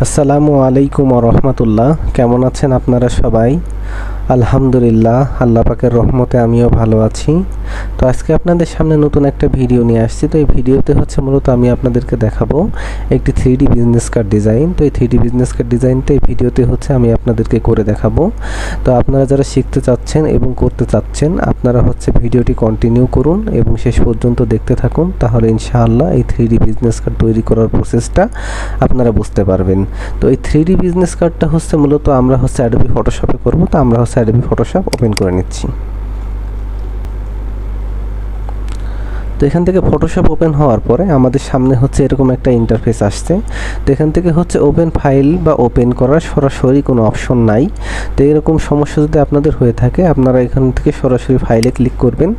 আসসালামু আলাইকুম রহমতুল্লাহ। কেমন আছেন আপনারা সবাই? আলহামদুলিল্লাহ, আল্লাহ পাকের রহমতে আমিও ভালো আছি। তো আজকে আপনাদের সামনে নতুন একটা ভিডিও নিয়ে আসছি। তো এই ভিডিওতে হচ্ছে মূলত আমি আপনাদেরকে দেখাবো একটি 3D বিজনেস কার্ড ডিজাইন। তো এই 3D বিজনেস কার্ড ডিজাইনটা এই ভিডিওতে হচ্ছে আমি আপনাদেরকে করে দেখাবো। তো আপনারা যারা শিখতে চাচ্ছেন এবং করতে চাচ্ছেন, আপনারা হচ্ছে ভিডিওটি কন্টিনিউ করুন এবং শেষ পর্যন্ত দেখতে থাকুন। তাহলে ইনশাআল্লাহ এই 3D বিজনেস কার্ড তৈরি করার প্রসেসটা আপনারা বুঝতে পারবেন। তো এই 3D বিজনেস কার্ডটা হচ্ছে মূলত আমরা হচ্ছে অ্যাডোবি ফটোশপে করব। তো আমরা হচ্ছে অ্যাডোবি ফটোশপ ওপেন করে নিচ্ছি। তো এখান থেকে ফটোশপ ওপেন হওয়ার পরে আমাদের সামনে হচ্ছে এরকম একটা ইন্টারফেস আসছে। তো এখান থেকে হচ্ছে ওপেন ফাইল বা ওপেন করার সরাসরি কোনো অপশন নাই। তো এরকম সমস্যা যদি আপনাদের হয়ে থাকে, আপনারা এখান থেকে সরাসরি ফাইলে ক্লিক করবেন।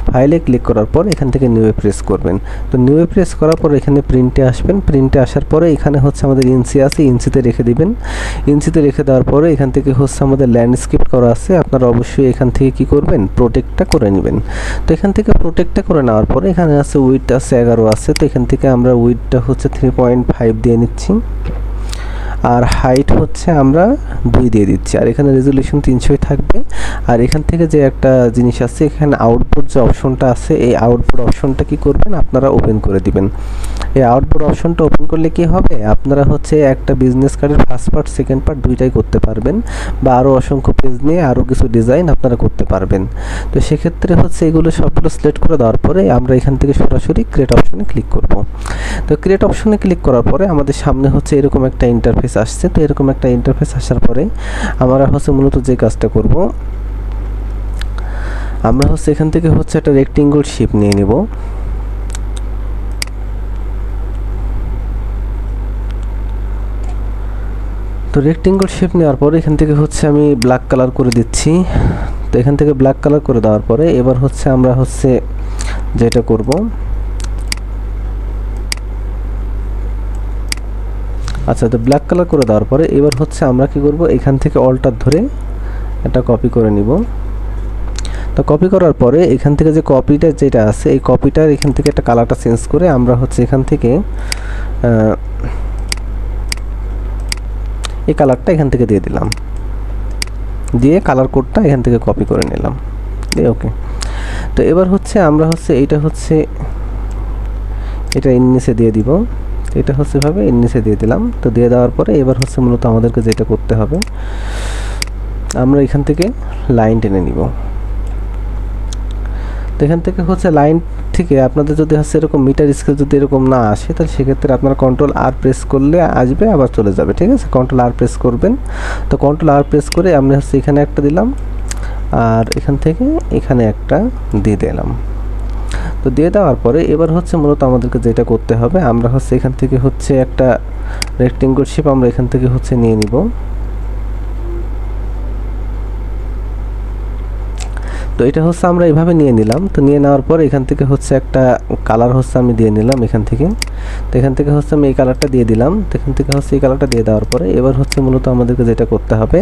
ফাইলে ক্লিক করার পর এখান থেকে নিউয়ে প্রেস করবেন। তো নিউয়ে প্রেস করার পর এখানে প্রিন্টে আসবেন। প্রিন্টে আসার পরে এখানে হচ্ছে আমাদের ইঞ্চি আছে, ইঞ্চিতে রেখে দিবেন। ইঞ্চিতে রেখে দেওয়ার পরে এখান থেকে হচ্ছে আমাদের ল্যান্ডস্কেপ করা আছে। আপনারা অবশ্যই এখান থেকে কি করবেন, প্রোটেক্টটা করে নেবেন। তো এখান থেকে প্রোটেক্টটা করে নেওয়ার পরে এখানে আছে উইডথ আছে 11 আছে। তো এখান থেকে আমরা উইডথটা হচ্ছে 3.5 দিয়ে নিচ্ছি, আর হাইট হচ্ছে আমরা 2 দিয়ে দিচ্ছি, আর এখানে রেজুলেশন 300 থাকবে। আর এখান থেকে যে একটা জিনিস আছে, এখানে আউটপুট যে অপশনটা আছে, এই আউটপুট অপশনটা কি করবেন, আপনারা ওপেন করে দিবেন। এই আউটপুট অপশনটা ওপেন করলে কি হবে, আপনারা হচ্ছে একটা বিজনেস কার্ডের ফার্স্ট পার্ট সেকেন্ড পার্ট দুইটাই করতে পারবেন, বা আরও অসংখ্য পেজ নিয়ে আরও কিছু ডিজাইন আপনারা করতে পারবেন। তো সেক্ষেত্রে হচ্ছে এগুলো সবগুলো সিলেক্ট করে দেওয়ার পরে আমরা এখান থেকে সরাসরি ক্রিয়েট অপশনে ক্লিক করব। তো ক্রিয়েট অপশনে ক্লিক করার পরে আমাদের সামনে হচ্ছে এরকম একটা ইন্টারফেস আসছে। তো এরকম একটা ইন্টারফেস আসার পরে আমরা হচ্ছে মূলত যে কাজটা করব, আমরা হচ্ছে এখান থেকে হচ্ছে একটা রেক্টেঙ্গল শেপ নিয়ে নেব। তো রেক্টেঙ্গল শেপ নেওয়ার পরে এখান থেকে হচ্ছে আমি ব্ল্যাক কালার করে দিচ্ছি। তো এখান থেকে ব্ল্যাক কালার করে দেওয়ার পরে এবার হচ্ছে আমরা হচ্ছে যেটা করব, আচ্ছা, তো ব্ল্যাক কালার করে দেওয়ার পরে এবার হচ্ছে আমরা কি করব, এখান থেকে অল্টার ধরে এটা কপি করে নিব। তো কপি করার পরে এখান থেকে যে কপিটা যেটা আছে, এই কপিটার এখান থেকে একটা কালারটা চেঞ্জ করে আমরা হচ্ছে এখান থেকে এই কালারটা এখান থেকে দিয়ে দিলাম, দিয়ে কালার কোডটা এখান থেকে কপি করে নিলাম, দিয়ে ওকে। তো এবার হচ্ছে আমরা হচ্ছে এটা হচ্ছে এটা নিচে দিয়ে দিব। এটা হচ্ছে ভাবে এর নিচে দিয়ে দিলাম। তো দিয়ে দেওয়ার পরে এবার হচ্ছে মূলত আমাদেরকে যেটা করতে হবে, আমরা এখান থেকে লাইন টেনে নিব। তো এখান থেকে হচ্ছে লাইন থেকে আপনাদের যদি হচ্ছে এরকম মিটার স্কেল যদি এরকম না আসে, তাহলে সেক্ষেত্রে আপনারা কন্ট্রোল আর প্রেস করলে আসবে, আবার চলে যাবে, ঠিক আছে। কন্ট্রোল আর প্রেস করবেন। তো কন্ট্রোল আর প্রেস করে আমরা হচ্ছে এখানে একটা দিলাম, আর এখান থেকে এখানে একটা দিয়ে দিলাম। তো দিয়ে দেওয়ার পরে এবার হচ্ছে মূলত আমাদেরকে যেটা করতে হবে, আমরা হচ্ছে এখান থেকে হচ্ছে একটা রেক্টেঙ্গল শেপ আমরা এখান থেকে হচ্ছে নিয়ে নিব। তো এটা হচ্ছে আমরা এইভাবে নিয়ে নিলাম। তো নিয়ে নেওয়ার পর এখান থেকে হচ্ছে একটা কালার হচ্ছে আমি দিয়ে নিলাম এখান থেকে। তো এখান থেকে হচ্ছে আমি এই কালারটা দিয়ে দিলাম। তো এখান থেকে হচ্ছে এই কালারটা দিয়ে দেওয়ার পরে এবার হচ্ছে মূলত আমাদেরকে যেটা করতে হবে,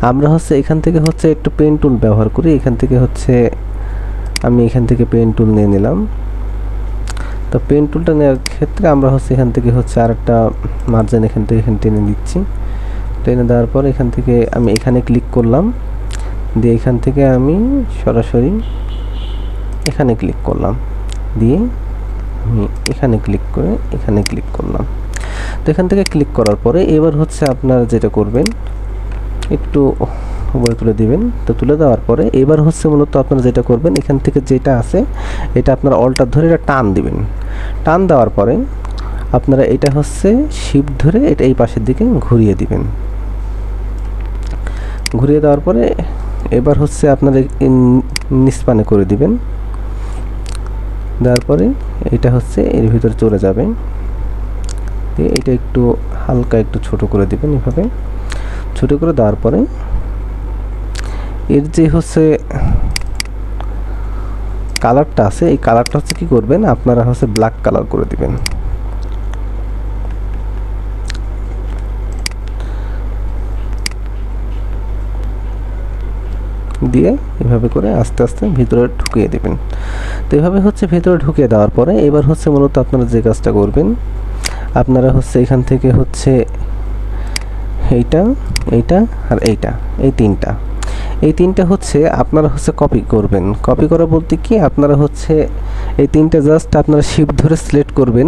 আমরা হচ্ছে এখান থেকে হচ্ছে একটু পেন টুল ব্যবহার করি। এখান থেকে হচ্ছে আমি এখান থেকে পেন টুল নিয়ে নিলাম। তো পেন টুলটা নেওয়ার ক্ষেত্রে আমরা হচ্ছে এখান থেকে হচ্ছে আরেকটা মার্জিন এখান থেকে এখানে টেনে দিচ্ছি। টেনে দেওয়ার পর এখান থেকে আমি এখানে ক্লিক করলাম, দিয়ে এখান থেকে আমি সরাসরি এখানে ক্লিক করলাম, দিয়ে আমি এখানে ক্লিক করে এখানে ক্লিক করলাম। তো এখান থেকে ক্লিক করার পরে এবার হচ্ছে আপনারা যেটা করবেন, একটু উপরে তুলে দিবেন। তো তুলে দেওয়ার পরে এবার হচ্ছে মূলত আপনারা যেটা করবেন, এখান থেকে যেটা আছে এটা আপনারা অল্টার ধরে এটা টান দিবেন। টান দেওয়ার পরে আপনারা এটা হচ্ছে শিফট ধরে এটা এই পাশের দিকে ঘুরিয়ে দিবেন। ঘুরিয়ে দেওয়ার পরে এবার হচ্ছে আপনারা নিস্পানে করে দিবেন। দেওয়ার পরে এটা হচ্ছে এর ভিতরে চলে যাবে। এটা একটু হালকা একটু ছোট করে দিবেন, এভাবে ছোট করে দেওয়ার পরে এর যে হচ্ছে কালারটা আছে, এই কালারটা হচ্ছে কি করবেন, আপনারা হচ্ছে ব্ল্যাক কালার করে দিবেন। দিয়ে এভাবে করে আস্তে আস্তে ভিতরে ঢুকিয়ে দেবেন। তো এভাবে হচ্ছে ভিতরে ঢুকিয়ে দেওয়ার পরে এবার হচ্ছে মূলত আপনারা যে কাজটা করবেন, আপনারা হচ্ছে এখান থেকে হচ্ছে এইটা, এইটা আর এইটা, এই তিনটা হচ্ছে আপনারা হচ্ছে কপি করবেন। কপি করা বলতে কি, আপনারা হচ্ছে এই তিনটা জাস্ট আপনারা শিফট ধরে সিলেক্ট করবেন।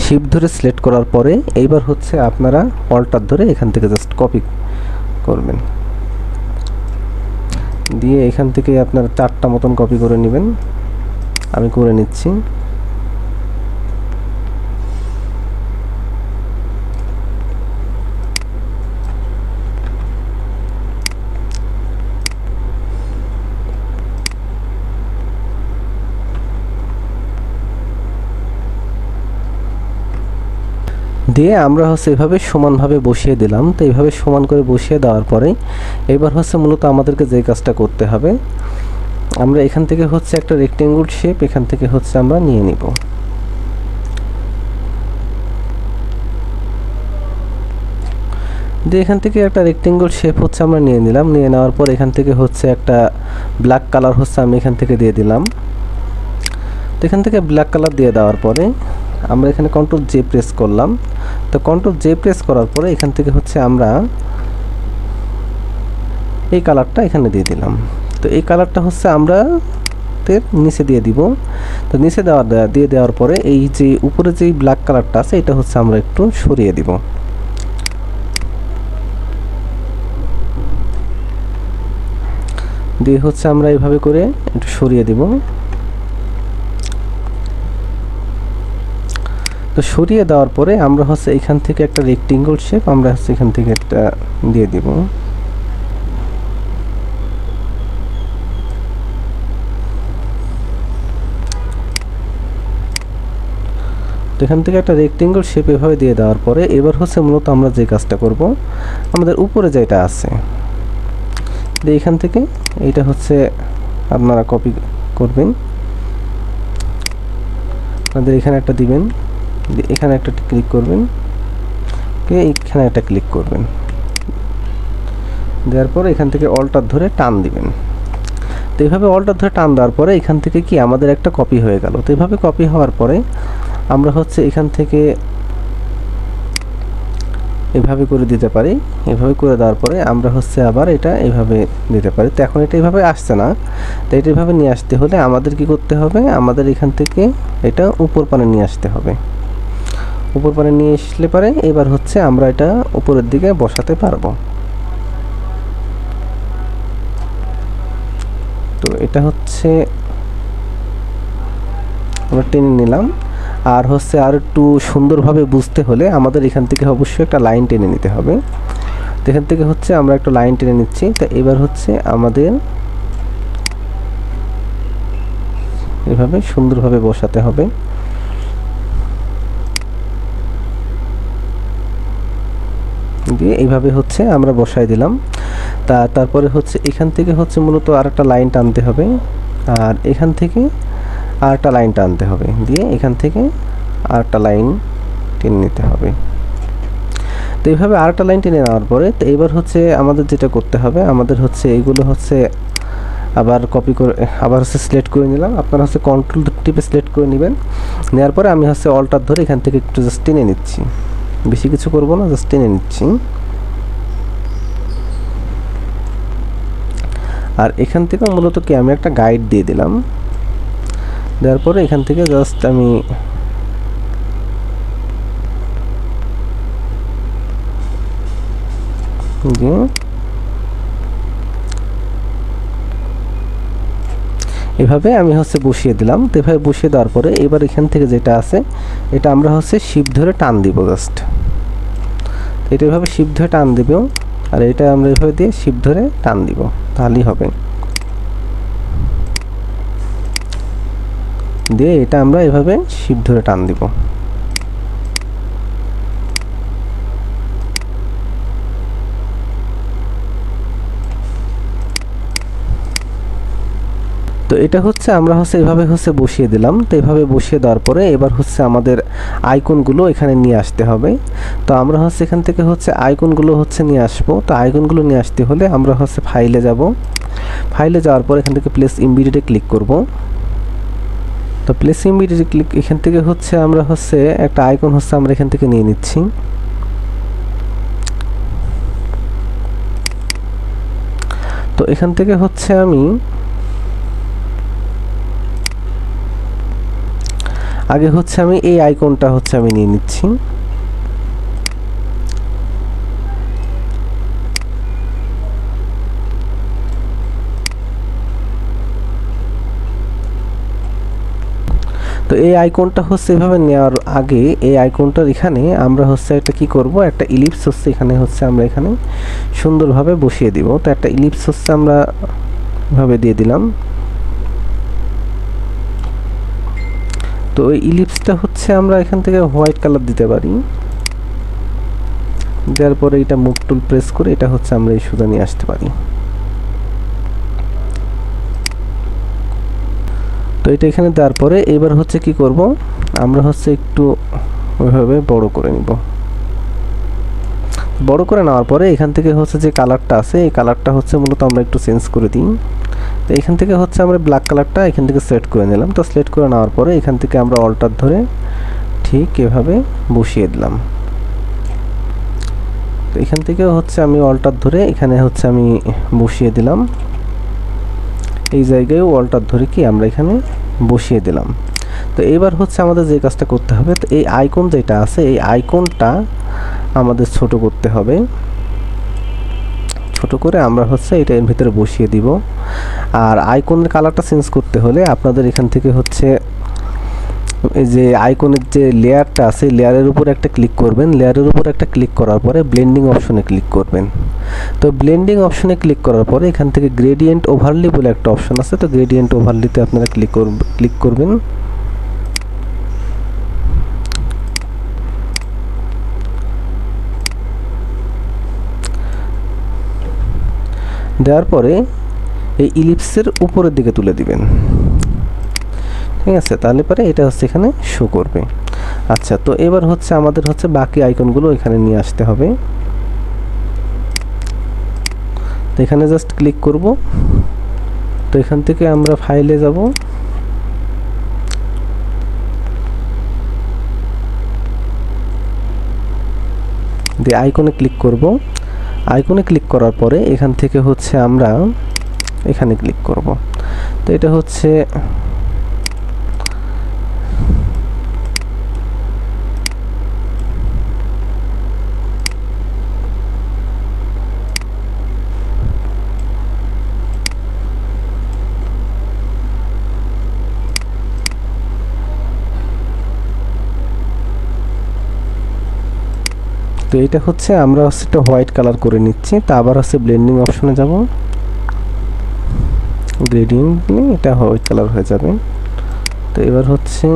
শিফট ধরে সিলেক্ট করার পরে এইবার হচ্ছে আপনারা অল্টার ধরে এখান থেকে জাস্ট কপি করবেন, দিয়ে এখান থেকে আপনারা 4টা মতন কপি করে নেবেন। আমি করে নিচ্ছি। দিয়ে আমরা হচ্ছে এভাবে সমানভাবে বসিয়ে দিলাম। তো এইভাবে সমান করে বসিয়ে দেওয়ার পরে এবার হচ্ছে মূলত আমাদেরকে যে কাজটা করতে হবে, আমরা এখান থেকে হচ্ছে একটা রেক্টেঙ্গল শেপ এখান থেকে হচ্ছে আমরা নিয়ে নিব। দিয়ে এখান থেকে একটা রেক্টেঙ্গল শেপ হচ্ছে আমরা নিয়ে নিলাম। নিয়ে নেওয়ার পর এখান থেকে হচ্ছে একটা ব্ল্যাক কালার হচ্ছে আমি এখান থেকে দিয়ে দিলাম। তো এখান থেকে ব্ল্যাক কালার দিয়ে দেওয়ার পরে আমরা এখানে কন্ট্রোল জে প্রেস করলাম। তো কন্ট্রোল জে প্রেস করার পরে এখান থেকে হচ্ছে আমরা এই কালারটা এখানে দিয়ে দিলাম। তো এই কালারটা হচ্ছে আমরা নিচে দিয়ে দিব। তো নিচে দিয়ে দেওয়ার পরে এই যে উপরে যেই ব্ল্যাক কালারটা আছে এটা হচ্ছে আমরা একটু সরিয়ে দিব। দিয়ে হচ্ছে আমরা এইভাবে করে একটু সরিয়ে দিব। তো সরিয়ে দেওয়ার পরে আমরা হচ্ছে এখান থেকে একটা রেক্টেঙ্গল শেপ আমরা হচ্ছে এখান থেকে একটা দিয়ে দিব। তো এখান থেকে একটা রেক্টেঙ্গল শেপ এভাবে দিয়ে দেওয়ার পরে এবার হচ্ছে মূলত আমরা যে কাজটা করব, আমাদের উপরে যেটা আছে এখান থেকে এইটা হচ্ছে আপনারা কপি করবেন। আপনাদের এখানে একটা দিবেন, এখানে একটা ক্লিক করবেন, এখানে একটা ক্লিক করবেন, দেওয়ার পরে এখান থেকে অল্টার ধরে টান দিবেন। তো এইভাবে অল্টার ধরে টান দেওয়ার পরে এখান থেকে কি আমাদের একটা কপি হয়ে গেল। তো এইভাবে কপি হওয়ার পরে আমরা হচ্ছে এখান থেকে এভাবে করে দিতে পারি। এভাবে করে দেওয়ার পরে আমরা হচ্ছে আবার এটা এভাবে দিতে পারি। তো এখন এটা এভাবে আসছে না, তো এটা এভাবে নিয়ে আসতে হলে আমাদের কি করতে হবে, আমাদের এখান থেকে এটা উপর পানে নিয়ে আসতে হবে। উপর পানে নিয়ে আসলে পারে এবার হচ্ছে আমরা এটা উপরের দিকে বসাতে পারবো। তো এটা হচ্ছে আমরা টেনে নিলাম। আর হচ্ছে আর একটু সুন্দরভাবে বুঝতে হলে আমাদের এখান থেকে অবশ্যই একটা লাইন টেনে নিতে হবে। তো এখান থেকে হচ্ছে আমরা একটা লাইন টেনে নিচ্ছি। তো এবার হচ্ছে আমাদের এভাবে সুন্দরভাবে বসাতে হবে। দিয়ে এইভাবে হচ্ছে আমরা বসাই দিলাম। তারপরে হচ্ছে এখান থেকে হচ্ছে মূলত আর একটা লাইন টানতে হবে, আর এখান থেকে আর একটা লাইন টানতে হবে, দিয়ে এখান থেকে আর একটা লাইন টেনে নিতে হবে। তো এইভাবে আর একটা লাইন টেনে নেওয়ার পরে তো এবার হচ্ছে আমাদের যেটা করতে হবে, আমাদের হচ্ছে এইগুলো হচ্ছে আবার কপি করে আবার হচ্ছে সিলেক্ট করে নিলাম। আপনারা হচ্ছে কন্ট্রোল টিপে সিলেক্ট করে নেবেন। নেওয়ার পরে আমি হচ্ছে অল্টার ধরে এখান থেকে একটু জাস্ট টেনে নিচ্ছি, বেশি কিছু করব না, জাস্ট টেনে নিচ্ছি। আর এখান থেকে মূলত কি আমি একটা গাইড দিয়ে দিলাম। দেওয়ার পরে এখান থেকে জাস্ট আমি এভাবে আমি হচ্ছে বসিয়ে দিলাম। তো এভাবে বসিয়ে দেওয়ার পরে এবার এখান থেকে যেটা আছে এটা আমরা হচ্ছে শিফট ধরে টান দিব জাস্ট। এটা এভাবে শিফট ধরে টান দিব, আর এটা আমরা এভাবে দিয়ে শিফট ধরে টান দিব, তাহলেই হবে। দিয়ে এটা আমরা এভাবে শিফট ধরে টান দিব। তো এটা হচ্ছে আমরা হচ্ছে এভাবে হচ্ছে বসিয়ে দিলাম। তো এভাবে বসিয়ে দেওয়ার পরে এবার হচ্ছে আমাদের আইকনগুলো এখানে নিয়ে আসতে হবে। তো আমরা হচ্ছে এখান থেকে হচ্ছে আইকনগুলো হচ্ছে নিয়ে আসবো। তো আইকনগুলো নিয়ে আসতে হলে আমরা হচ্ছে ফাইলে যাব। ফাইলে যাওয়ার পর এখান থেকে প্লেস ইমিডিয়েটে ক্লিক করব। তো প্লেস ইমিডিয়েটে ক্লিক এখান থেকে হচ্ছে আমরা হচ্ছে একটা আইকন হচ্ছে আমরা এখান থেকে নিয়ে নিচ্ছি। তো এখান থেকে হচ্ছে আমি আগে হচ্ছে আমি এই আইকনটা হচ্ছে আমি নিয়ে নিচ্ছি। তো এই আইকনটা হচ্ছে এভাবে নেওয়ার আগে এই আইকনটার এখানে আমরা হচ্ছে একটা কি করব, একটা ইলিপস হচ্ছে এখানে হচ্ছে আমরা এখানে সুন্দরভাবে বসিয়ে দিব। তো একটা ইলিপস হচ্ছে আমরা এভাবে দিয়ে দিলাম। তো ওই ইলিপসটা হচ্ছে আমরা এখান থেকে হোয়াইট কালার দিতে পারি। দেওয়ার পরে এটা মুভ টুল প্রেস করে এটা হচ্ছে আমরা এই সোজা নিয়ে আসতে পারি। তো এটা এখানে দেওয়ার পরে এবার হচ্ছে কি করব, আমরা হচ্ছে একটু ওইভাবে বড় করে নিব। বড় করে নেওয়ার পরে এখান থেকে হচ্ছে যে কালারটা আছে এই কালারটা হচ্ছে মূলত আমরা একটু চেঞ্জ করে দিই। তো এখান থেকে হচ্ছে আমরা ব্ল্যাক কালারটা এখান থেকে সিলেক্ট করে নিলাম। তো সিলেক্ট করে নেওয়ার পরে এখান থেকে আমরা অল্টার ধরে ঠিক এভাবে বসিয়ে দিলাম। তো এখান থেকে হচ্ছে আমি অল্টার ধরে এখানে হচ্ছে আমি বসিয়ে দিলাম। এই জায়গায় অল্টার ধরে কি আমরা এখানে বসিয়ে দিলাম। তো এবার হচ্ছে আমাদের যে কাজটা করতে হবে, তো এই আইকন যেটা আছে এই আইকনটা আমাদের ছোট করতে হবে। ছোট করে আমরা হচ্ছে এটা এর ভিতরে বসিয়ে দিব। আর আইকনের কালারটা চেঞ্জ করতে হলে আপনাদের এখান থেকে হচ্ছে এই যে আইকনের যে লেয়ারটা আছে লেয়ারের উপর একটা ক্লিক করবেন। লেয়ারের উপর একটা ক্লিক করার পরে ব্লেন্ডিং অপশনে ক্লিক করবেন। তো ব্লেন্ডিং অপশনে ক্লিক করার পরে এখান থেকে গ্রেডিয়েন্ট ওভারলি বলে একটা অপশন আছে। তো গ্রেডিয়েন্ট ওভারলিতে আপনারা ক্লিক করবেন। দেওয়ার পরে এই ইলিপসের উপরের দিকে তুলে দিবেন। ঠিক আছে, তাহলে পরে এটা হচ্ছে এখানে শো করবে। আচ্ছা, তো এবার হচ্ছে আমাদের হচ্ছে বাকি আইকনগুলো এখানে নিয়ে আসতে হবে। তো এখানে জাস্ট ক্লিক করব। তো এখান থেকে আমরা ফাইলে যাব। দিয়ে আইকনে ক্লিক করব। আইকনে ক্লিক করার পরে এখান থেকে হচ্ছে আমরা এখানে ক্লিক করব। তো এটা হচ্ছে তো এটা হচ্ছে আমরা হচ্ছে একটা হোয়াইট কালার করে নিচ্ছি। তা আবার হচ্ছে ব্লেন্ডিং অপশনে যাব, গ্রেডিয়েন্ট নিয়ে এটা হোয়াইট কালার হয়ে যাবে। তো এবার হচ্ছে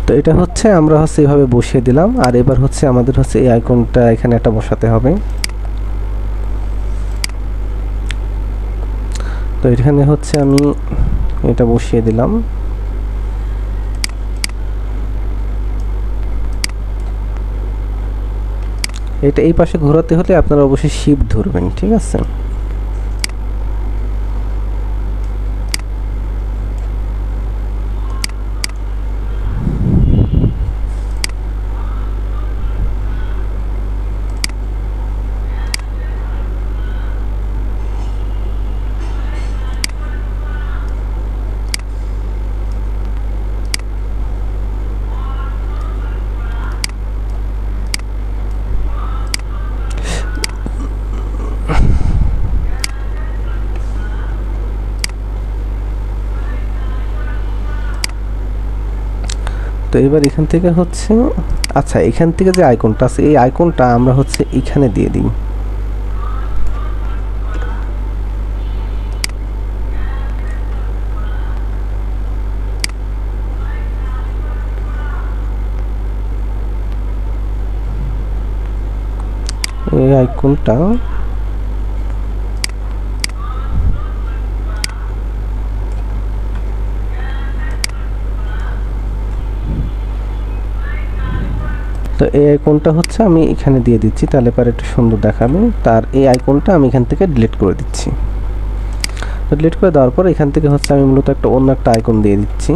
তো এটা হচ্ছে আমরা হচ্ছে এভাবে বসিয়ে দিলাম। আর এবার হচ্ছে আমাদের হচ্ছে এই আইকনটা এখানে একটা বসাতে হবে। তো এখানে হচ্ছে আমি এটা বসিয়ে দিলাম। এটা এই পাশে ঘোরাতে হলে আপনারা অবশ্যই শিফট ধরবেন। ঠিক আছে, তো এবার এখান থেকে হচ্ছে আচ্ছা এখান থেকে যে আইকনটা আছে এই আইকনটা আমরা হচ্ছে এখানে দিয়ে দিই। এই আইকনটা তো এই আইকনটা হচ্ছে আমি এখানে দিয়ে দিচ্ছি, তাহলে পরে একটু সুন্দর দেখাবে। তার এই আইকনটা আমি এখান থেকে ডিলিট করে দিচ্ছি। তো ডিলিট করে দেওয়ার পর এখান থেকে হচ্ছে আমি মূলত অন্য একটা আইকন দিয়ে দিচ্ছি।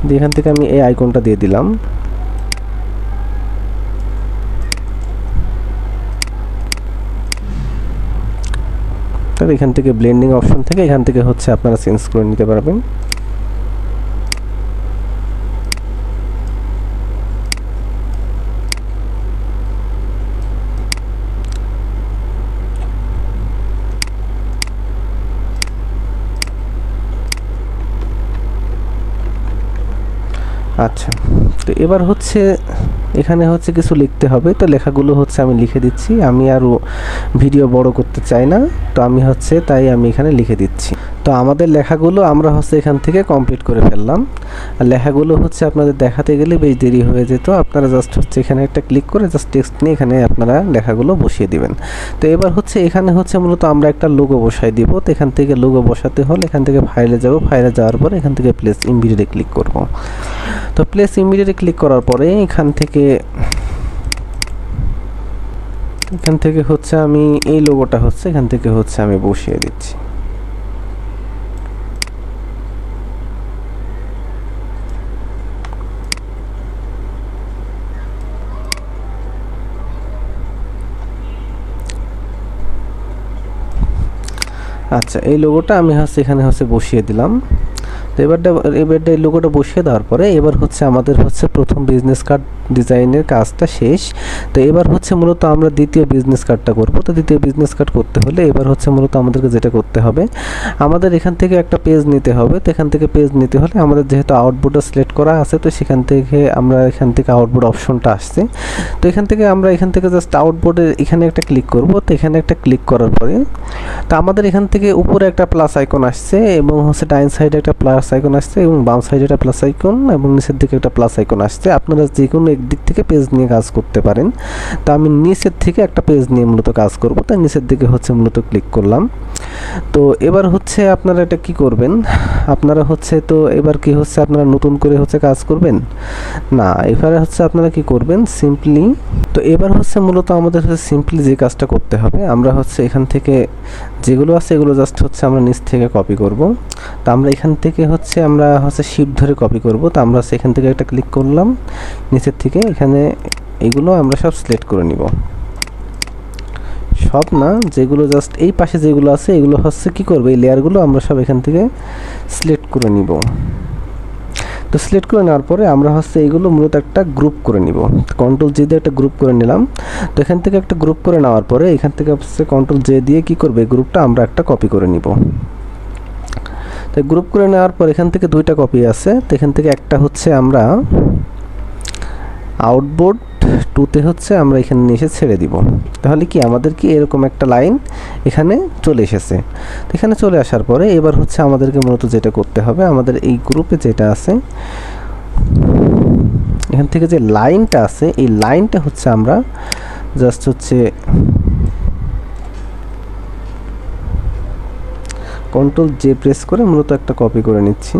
দিয়ে এখান থেকে আমি এই আইকনটা দিয়ে দিলাম। তবে এখান থেকে ব্লেন্ডিং অপশন থেকে এখান থেকে হচ্ছে আপনারা চেঞ্জ করে নিতে পারবেন। আচ্ছা, তো এবার হচ্ছে এখানে হচ্ছে কিছু লিখতে হবে। তো লেখাগুলো হচ্ছে আমি লিখে দিচ্ছি। আমি আরও ভিডিও বড় করতে চাই না, তো আমি হচ্ছে তাই আমি এখানে লিখে দিচ্ছি। তো আমাদের লেখাগুলো আমরা হচ্ছে এখান থেকে কমপ্লিট করে ফেললাম। আর লেখাগুলো হচ্ছে আপনাদের দেখাতে গেলে বেশ দেরি হয়ে যেত। আপনারা জাস্ট হচ্ছে এখানে একটা ক্লিক করে জাস্ট টেক্সট নিয়ে এখানে আপনারা লেখাগুলো বসিয়ে দিবেন। তো এবার হচ্ছে এখানে হচ্ছে মূলত আমরা একটা লোগো বসাই দিব। তো এখান থেকে লোগো বসাতে হলে এখান থেকে ফাইলে যাব, ফাইলে যাওয়ার পরে এখান থেকে প্লেস ইমিডিয়েটলি ক্লিক করব। তো প্লেস ইমিডিয়েটলি ক্লিক করার পরে এখান থেকে হচ্ছে আমি এই লোগোটা হচ্ছে এখান থেকে হচ্ছে আমি বসিয়ে দিচ্ছি। আচ্ছা, এই লোগোটা আমি হচ্ছে এখানে হচ্ছে বসিয়ে দিলাম। তো এবারটা এই লোগোটা বসিয়ে দেওয়ার পরে এবার হচ্ছে আমাদের হচ্ছে প্রথম বিজনেস কার্ড ডিজাইনের কাজটা শেষ। তো এবার হচ্ছে মূলত আমরা দ্বিতীয় বিজনেস কার্ডটা করব। তো দ্বিতীয় বিজনেস কার্ড করতে হলে এবার হচ্ছে মূলত আমাদেরকে যেটা করতে হবে, আমাদের এখান থেকে একটা পেজ নিতে হবে। তো এখান থেকে পেজ নিতে হলে আমাদের যেহেতু আউটপুটটা সিলেক্ট করা আছে, তো সেখান থেকে আমরা এখান থেকে আউটপুট অপশনটা আসছে। তো এখান থেকে জাস্ট আউটপুটের এখানে একটা ক্লিক করব। তো এখানে একটা ক্লিক করার পরে তো আমাদের এখান থেকে উপরে একটা প্লাস আইকন আসছে এবং হচ্ছে ডাইন সাইডে একটা প্লাস আইকন আসছে এবং বাম সাইডে একটা প্লাস আইকন এবং নিচের দিকে একটা প্লাস আইকন আসছে। আপনারা যে কোনো একদিক থেকে পেজ নিয়ে কাজ করতে পারেন। তো আমি নিচের থেকে একটা পেজ নিয়ে মূলত কাজ করব, তাই নিচের দিকে হচ্ছে মূলত ক্লিক করলাম। তো এবার হচ্ছে আপনারা এটা কি করবেন, আপনারা হচ্ছে তো এবার কি হচ্ছে আপনারা নতুন করে হচ্ছে কাজ করবেন না, এবারে হচ্ছে আপনারা কি করবেন সিম্পলি। তো এবার হচ্ছে মূলত আমাদের হচ্ছে সিম্পলি যে কাজটা করতে হবে, আমরা হচ্ছে এখান থেকে যেগুলো আছে এগুলো জাস্ট হচ্ছে আমরা নিচ থেকে কপি করব। তো আমরা এখান থেকে হচ্ছে আমরা হচ্ছে শিফট ধরে কপি করব। তো আমরা সেখান থেকে একটা ক্লিক করলাম নিচের থেকে, এখানে এগুলো আমরা সব সিলেক্ট করে নিব। সব না, যেগুলো জাস্ট এই পাশে যেগুলো আছে এগুলো হচ্ছে কি করবে, এই লেয়ারগুলো আমরা সব এখান থেকে সিলেক্ট করে নিব। তো সিলেক্ট করে নেওয়ার পরে আমরা হচ্ছে এইগুলো মূলত একটা গ্রুপ করে নিব। কন্ট্রোল জে দিয়ে একটা গ্রুপ করে নিলাম। তো এখান থেকে একটা গ্রুপ করে নেওয়ার পরে এখান থেকে হচ্ছে কন্ট্রোল জে দিয়ে কি করবে, গ্রুপটা আমরা একটা কপি করে নিব। তো গ্রুপ করে নেওয়ার পর এখান থেকে দুইটা কপি আছে। তো এখান থেকে একটা হচ্ছে আমরা আউটবোর্ড 2তে হচ্ছে আমরা এখানে নিয়ে ছেড়ে দিব। তাহলে কি আমাদের কি এরকম একটা লাইন এখানে চলে এসেছে। তো এখানে চলে আসার পরে এবার হচ্ছে আমাদেরকে মূলত যেটা করতে হবে, আমাদের এই গ্রুপে যেটা আছে এখান থেকে যে লাইনটা আছে এই লাইনটা হচ্ছে আমরা জাস্ট হচ্ছে কন্ট্রোল জে প্রেস করে মূলত একটা কপি করে নিচ্ছি।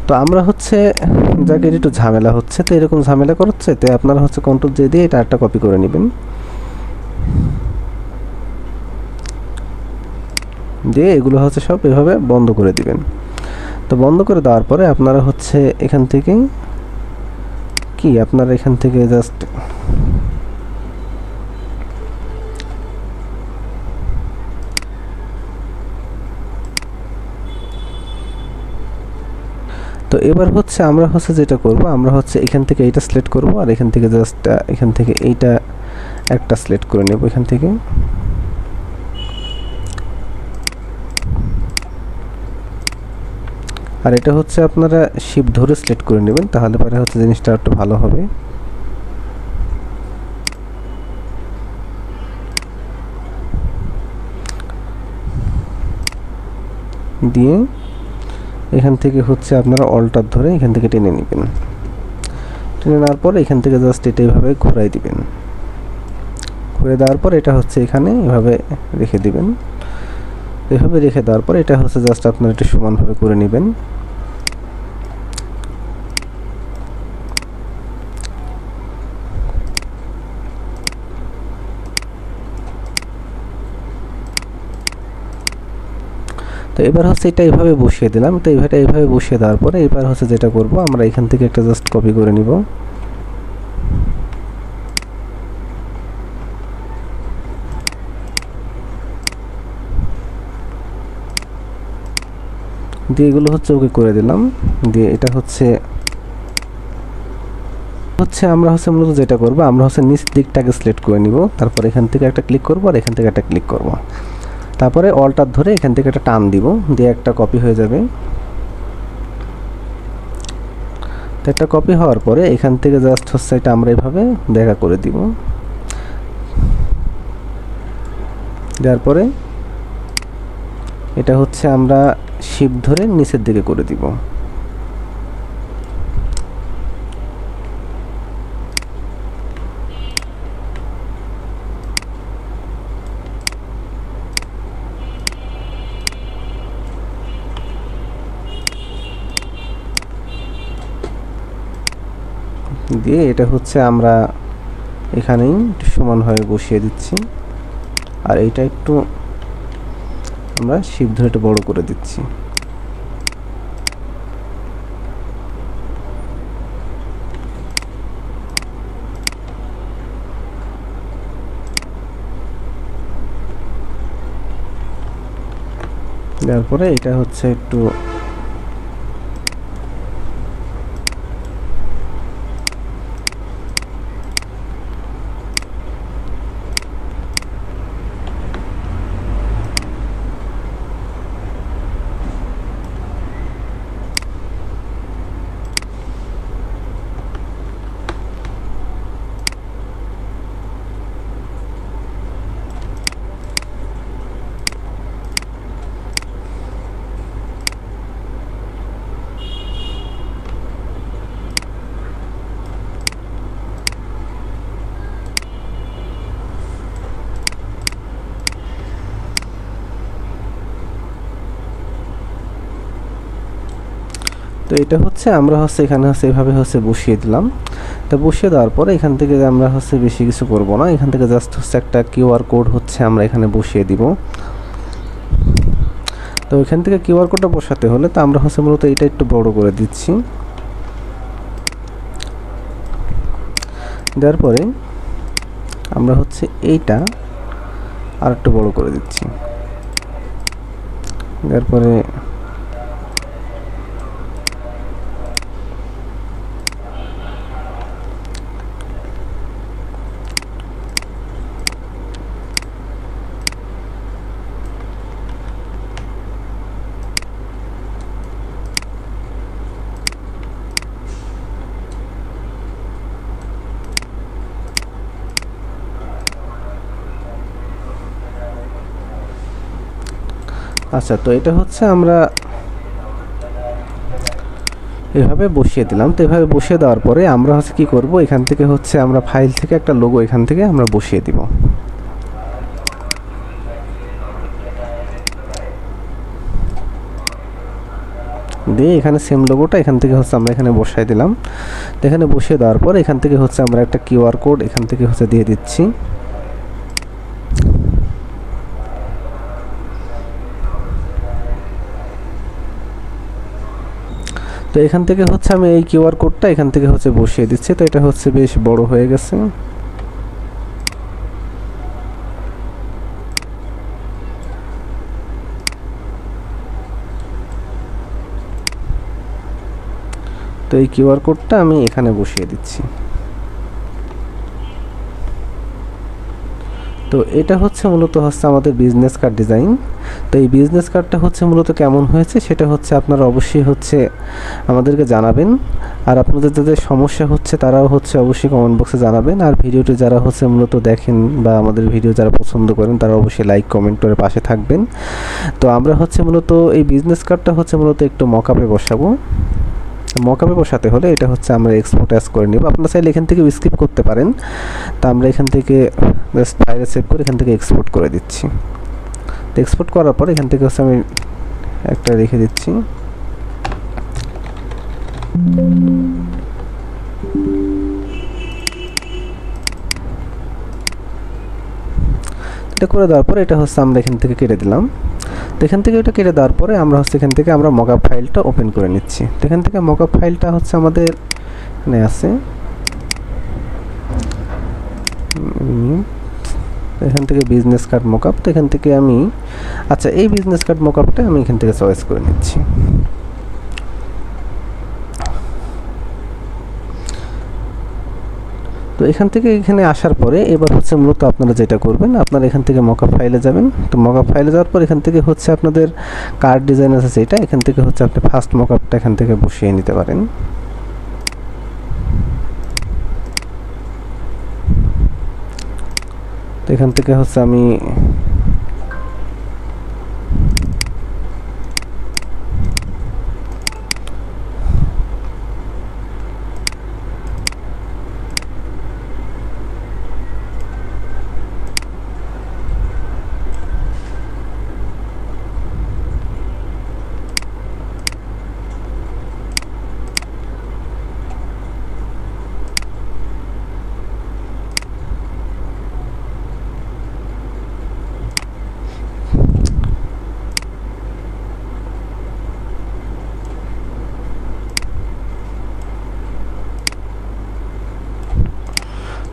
তো আমরা হচ্ছে যাকে একটু ঝামেলা হচ্ছে, তো এরকম ঝামেলা করছে, তো আপনারা হচ্ছে কন্ট্রোল জে দিয়ে এটা একটা কপি করে নেবেন, দিয়ে এগুলো হচ্ছে সব এভাবে বন্ধ করে দিবেন। তো বন্ধ করে দেওয়ার পরে আপনারা হচ্ছে এখান থেকে কি আপনারা এখান থেকে জাস্ট তো এবার হচ্ছে আমরা হচ্ছে যেটা করব, আমরা হচ্ছে এখান থেকে এইটা সিলেক্ট করব আর এখান থেকে জাস্ট এখান থেকে এইটা একটা সিলেক্ট করে নেব এখান থেকে। আর এটা হচ্ছে আপনারা শিফট ধরে সিলেক্ট করে নেবেন, তাহলে পরে হচ্ছে জিনিসটা একটু ভালো হবে। দিয়ে এখান থেকে হচ্ছে আপনারা অল্টার ধরে এখান থেকে টেনে নেবেন। টেনে নেওয়ার পর এখান থেকে জাস্ট এটা এইভাবে ঘোরাই দিবেন। ঘুরে দেওয়ার পর এটা হচ্ছে এখানে এভাবে রেখে দিবেন। এভাবে রেখে দেওয়ার পর এটা হচ্ছে জাস্ট আপনারা একটু সমানভাবে করে নেবেন। তো এবার হচ্ছে এটা এইভাবে বসিয়ে দিলাম। তো এইভাবে বসিয়ে দেওয়ার পরে এবার হচ্ছে যেটা করব, আমরা এখান থেকে একটা জাস্ট কপি করে নিব। দিয়ে এগুলো হচ্ছে ওকে করে দিলাম। দিয়ে এটা হচ্ছে আমরা হচ্ছে মূলত যেটা করব, আমরা হচ্ছে নিচ দিকটাকে সিলেক্ট করে নিব। তারপর এখান থেকে একটা ক্লিক করব আর এখান থেকে একটা ক্লিক করব। তারপরে অল্টার ধরে এখান থেকে একটা টান দিব, দিয়ে একটা কপি হয়ে যাবে। তো একটা কপি হওয়ার পরে এখান থেকে জাস্ট হচ্ছে এটা আমরা এভাবে দেখা করে দিব। দেওয়ার পরে এটা হচ্ছে আমরা শিপ ধরে নিচের দিকে করে দিব। দিয়ে এটা হচ্ছে আমরা এখানেই সমানভাবে বসিয়ে দিচ্ছি। আর এইটা একটু আমরা শিপ ধরে একটু বড় করে দিচ্ছি। দেওয়ার পরে এটা হচ্ছে একটু তো এটা হচ্ছে আমরা হচ্ছে এখানে হচ্ছে এভাবে হচ্ছে বসিয়ে দিলাম। তো বসিয়ে দেওয়ার পরে এখান থেকে আমরা হচ্ছে বেশি কিছু করব না, এখান থেকে জাস্ট হচ্ছে একটা কিউআর কোড হচ্ছে আমরা এখানে বসিয়ে দিব। তো এখান থেকে কিউআর কোডটা বসাতে হলে তো আমরা হচ্ছে মূলত এটা একটু বড় করে দিচ্ছি। দেওয়ার পরে আমরা হচ্ছে এইটা আর একটু বড় করে দিচ্ছি। দেওয়ার পরে আচ্ছা, তো এটা হচ্ছে আমরা এভাবে বসিয়ে দিলাম। তো এভাবে বসিয়ে দেওয়ার পরে আমরা হচ্ছে কি করব, এখান থেকে হচ্ছে আমরা ফাইল থেকে একটা লোগো এখান থেকে আমরা বসিয়ে দিব। দিয়ে এখানে সেম লোগোটা এখান থেকে হচ্ছে আমরা এখানে বসাই দিলাম। তো এখানে বসিয়ে দেওয়ার পর এখান থেকে হচ্ছে আমরা একটা কিউআর কোড এখান থেকে হচ্ছে দিয়ে দিচ্ছি। তো এখান থেকে হচ্ছে আমি এই কিউআর কোডটা এখান থেকে হচ্ছে বসিয়ে দিচ্ছি। তো এটা হচ্ছে বেশ বড় হয়ে গেছে। তো এই কিউআর কোডটা আমি এখানে বসিয়ে দিচ্ছি। তো এটা হচ্ছে মূলত হচ্ছে আমাদের বিজনেস কার্ড ডিজাইন। তো এই বিজনেস কার্ডটা হচ্ছে মূলত কেমন হয়েছে সেটা হচ্ছে আপনারা অবশ্যই হচ্ছে আমাদেরকে জানাবেন। আর আপনাদের যাদের সমস্যা হচ্ছে তারাও হচ্ছে অবশ্যই কমেন্ট বক্সে জানাবেন। আর ভিডিওটি যারা হচ্ছে মূলত দেখেন বা আমাদের ভিডিও যারা পছন্দ করেন তারা অবশ্যই লাইক কমেন্ট করে পাশে থাকবেন। তো আমরা হচ্ছে মূলত এই বিজনেস কার্ডটা হচ্ছে মূলত একটু মকআপে বসাবো। মকআপে বসাতে হলে এটা হচ্ছে আমরা এক্সপোর্ট অ্যাজ করে নিব। আপনারা চাইলে এখান থেকে স্কিপ করতে পারেন। তো আমরা এখান থেকে জাস্ট ফাইলে সেভ করে এখান থেকে এক্সপোর্ট করে দিচ্ছি। তো এক্সপোর্ট করার পর এখান থেকে হচ্ছে আমি একটা রেখে দিচ্ছি। এটা করে দেওয়ার পর এটা হচ্ছে আমরা এখান থেকে কেটে দিলাম। তো এখান থেকে এটা কেটে দেওয়ার পরে আমরা হচ্ছে এখান থেকে আমরা মকআপ ফাইলটা ওপেন করে নিচ্ছি। তো এখান থেকে মকআপ ফাইলটা হচ্ছে আমাদের এখানে আছে, এখান থেকে বিজনেস কার্ড মকআপ। তো এখান থেকে আমি আচ্ছা এই বিজনেস কার্ড মকআপটা আমি এখান থেকে চয়েস করে নিচ্ছি। তো এখান থেকে এখানে আসার পরে এবার হচ্ছে মূলত আপনারা যেটা করবেন, আপনারা এখান থেকে মকআপ ফাইলে যাবেন। তো মকআপ ফাইলে যাওয়ার পর এখান থেকে হচ্ছে আপনাদের কার্ড ডিজাইন আছে যেটা, এখান থেকে হচ্ছে আপনি ফার্স্ট মকআপটা এখান থেকে বসিয়ে নিতে পারেন। তো এখান থেকে হচ্ছে আমি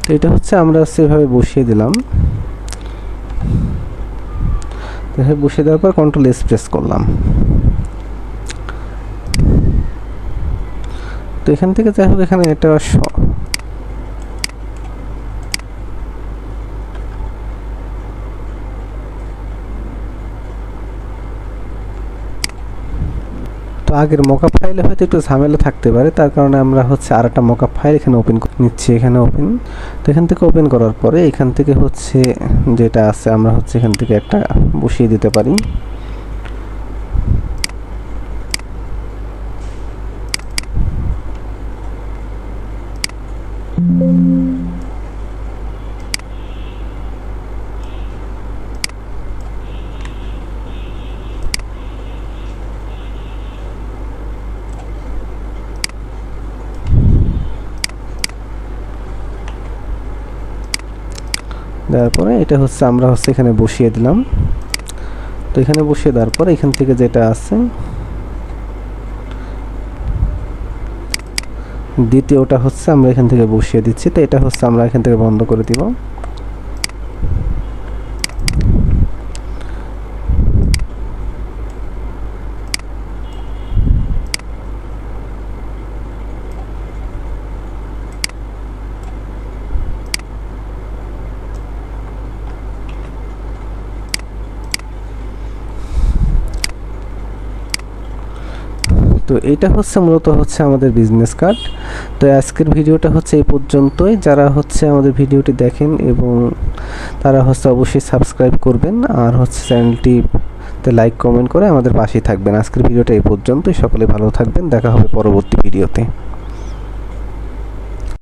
তো এটা হচ্ছে আমরা সেভাবে বসিয়ে দিলাম। বসিয়ে দেওয়ার পর কন্ট্রোল এস প্রেস করলাম। তো এখান থেকে যাই হোক এখানে একটা তো আগের মকআপ ফাইলে হয়তো একটু ঝামেলা থাকতে পারে, তার কারণে আমরা হচ্ছে আর একটা মকআপ ফাইল এখানে ওপেন করে নিচ্ছি। এখানে ওপেন, তো এখান থেকে ওপেন করার পরে এখান থেকে হচ্ছে যেটা আছে আমরা হচ্ছে এখান থেকে একটা বসিয়ে দিতে পারি। দেওয়ার পরে এটা হচ্ছে আমরা হচ্ছে এখানে বসিয়ে দিলাম। তো এখানে বসিয়ে দেওয়ার পরে এখান থেকে যেটা আছে দ্বিতীয়টা হচ্ছে আমরা এখান থেকে বসিয়ে দিচ্ছি। তো এটা হচ্ছে আমরা এখান থেকে বন্ধ করে দিব। তো এটা হচ্ছে মূলত হচ্ছে আমাদের বিজনেস কার্ড। তো আজকের ভিডিওটা হচ্ছে এই পর্যন্তই। যারা হচ্ছে আমাদের ভিডিওটি দেখেন এবং তারা হচ্ছে অবশ্যই সাবস্ক্রাইব করবেন, আর হচ্ছে চ্যানেলটিতে লাইক কমেন্ট করে আমাদের পাশেই থাকবেন। আজকের ভিডিওটা এই পর্যন্তই। সকলে ভালো থাকবেন, দেখা হবে পরবর্তী ভিডিওতে।